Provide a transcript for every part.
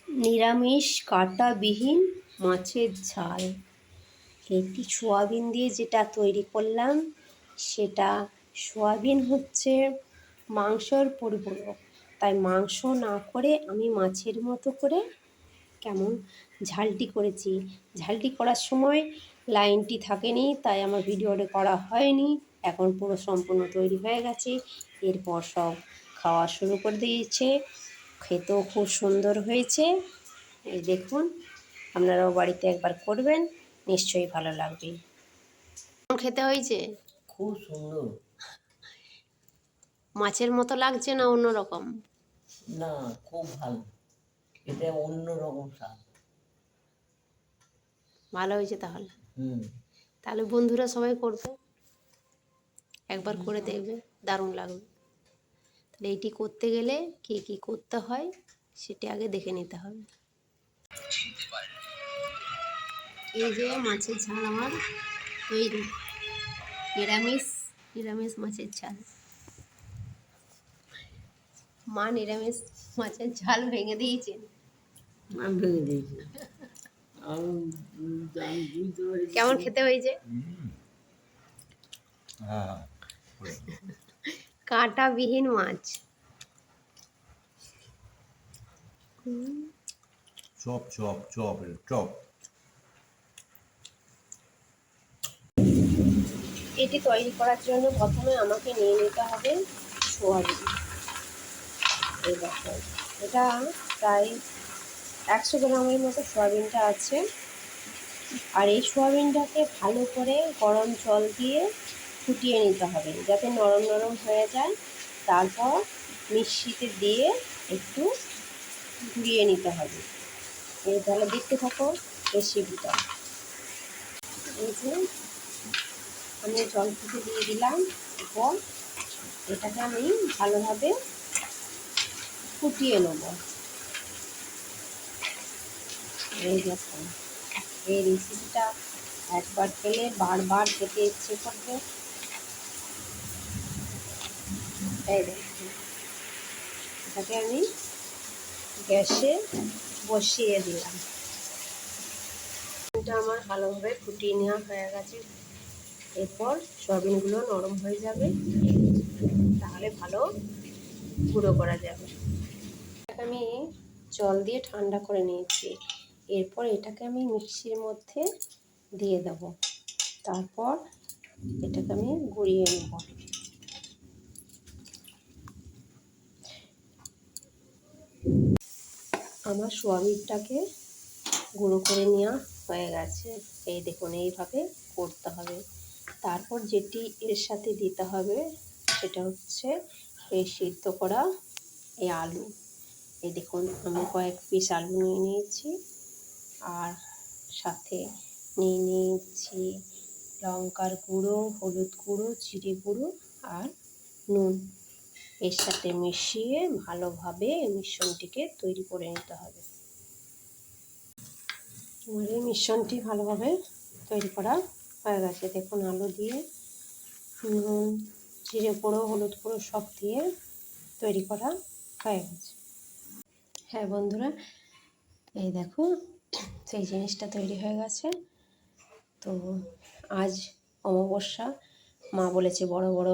নিরামিষ কাঁটাবিহীন মাছের ঝাল। এটি সোয়াবিন দিয়ে যেটা তৈরি করলাম সেটা সোয়াবিন হচ্ছে মাংসর পরিপূরক, তাই মাংস না করে আমি মাছের মতো করে কেমন ঝালটি করেছি। ঝালটি করার সময় লাইনটি থাকেনি, তাই আমার ভিডিওটা করা হয়নি। এখন পুরো সম্পূর্ণ তৈরি হয়ে গেছে। এরপর সব খাওয়া শুরু করে দিয়েছে। খেতেও খুব সুন্দর হয়েছে। এই দেখুন, আপনারাও বাড়িতে একবার করবেন, নিশ্চয়ই ভালো লাগবে। খেতে হয়েছে খুব সুন্দর। মাছের মতো লাগছে না অন্যরকম? না, খুব ভালো। এটা অন্যরকম স্বাদ। ভালো হয়েছে তাহলে। তাহলে বন্ধুরা সবাই করবে, একবার করে দেখবে, দারুণ লাগবে। তাহলে এইটি করতে গেলে কী কী করতে হয় সেটি আগে দেখে নিতে হবে। এই যে মাছের ঝাল আমার তৈরি, নিরামিষ মাছের ঝাল। মা নিরামিষ মাছের ঝাল ভেঙে দিয়েছেন। আমি ভেঙে দিয়েছি। কেমন খেতে হয়েছে? কাঁটাবিহীন মাছ। Chop chop chop chop. এটি তৈরি করার জন্য প্রথমে আমাকে নিয়ে নিতে হবে সোয়াবিন। এই দেখো, এটা প্রায় 100 গ্রামের মতো সোয়াবিনটা আছে। আর এই সোয়াবিনটাকে ভালো করে গরম জল দিয়ে ফুটিয়ে নিতে হবে যাতে নরম নরম হয়ে যায়। তারপর মিক্সিতে দিয়ে একটু ঘুরিয়ে নিতে হবে। এই তাহলে দেখতে থাকো রেসিপিটা। এই যে আমি জল ফুটে দিয়ে দিলাম, এরপর এটাকে আমি ভালোভাবে ফুটিয়ে নেব। এই দেখুন, এই রেসিপিটা একবার খেলে বারবার খেতে ইচ্ছে করবে। এই দেখুন, এটাকে আমি গ্যাসে বসিয়ে দিলাম। এটা আমার ভালোভাবে ফুটিয়ে নেওয়া হয়ে গেছে। এরপর সয়াবিনগুলো নরম হয়ে যাবে, তাহলে ভালো গুঁড়ো করা যাবে। আমি জল দিয়ে ঠান্ডা করে নিয়েছি। এরপর এটাকে আমি মিক্সির মধ্যে দিয়ে দেব। তারপর এটাকে আমি গুঁড়িয়ে নেব। আমার সোয়াবিনটাকে গুঁড়ো করে নেওয়া হয়ে গেছে। এই দেখুন, এইভাবে করতে হবে। তারপর যেটি এর সাথে দিতে হবে সেটা হচ্ছে এই সিদ্ধ করা এই আলু। এই দেখুন, আমি কয়েক পিস আলু নিয়ে নিয়েছি, আর সাথে নিয়ে নিয়েছি লঙ্কার গুঁড়ো, হলুদ গুঁড়ো, জিরে গুঁড়ো আর নুন। এর সাথে মিশিয়ে ভালোভাবে মিশ্রণটিকে তৈরি করে নিতে হবে। আমার এই মিশ্রণটি ভালোভাবে তৈরি করা হয়ে গেছে। দেখুন, আলু দিয়ে নুন, জিরে গুঁড়ো, হলুদ গুঁড়ো সব দিয়ে তৈরি করা হয়ে গেছে। হ্যাঁ বন্ধুরা, এই দেখো সেই জিনিসটা তৈরি হয়ে গেছে। তো আজ অমাবস্যা, মা বলেছে বড় বড়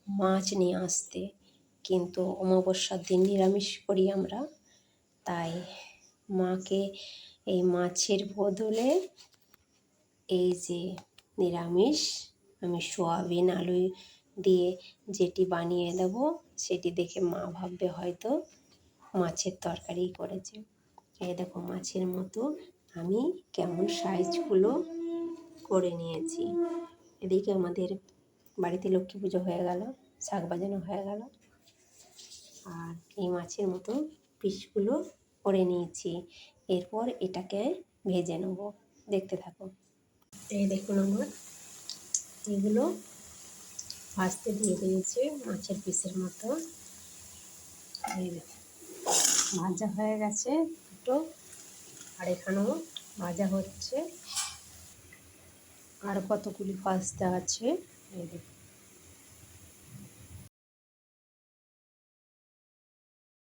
মাছ নিয়ে আসতে, কিন্তু অমাবস্যার দিন নিরামিষ করি আমরা, তাই মাকে এই মাছের বদলে এই যে নিরামিষ আমি সোয়াবিন আলু দিয়ে যেটি বানিয়ে দেব, সেটি দেখে মা ভাববে হয়তো মাছের তরকারি করেছে। এই দেখো, মাছের মতো আমি কেমন সাইজগুলো করে নিয়েছি। এদিকে আমাদের বাড়িতে লক্ষ্মী পুজো হয়ে গেল, শাক বাজানো হয়ে গেল, আর এই মাছের মতো পিসগুলো করে নিয়েছি। এরপর এটাকে ভেজে নেব, দেখতে থাকো। এই দেখুন, আমার এগুলো ভাজতে দিয়ে দিয়েছি মাছের পিসের মতো। এই দেখুন, ভাজা হয়ে গেছে দুটো, আর এখানেও ভাজা হচ্ছে, আর কতগুলি ভাজতে আছে। এই দেখুন,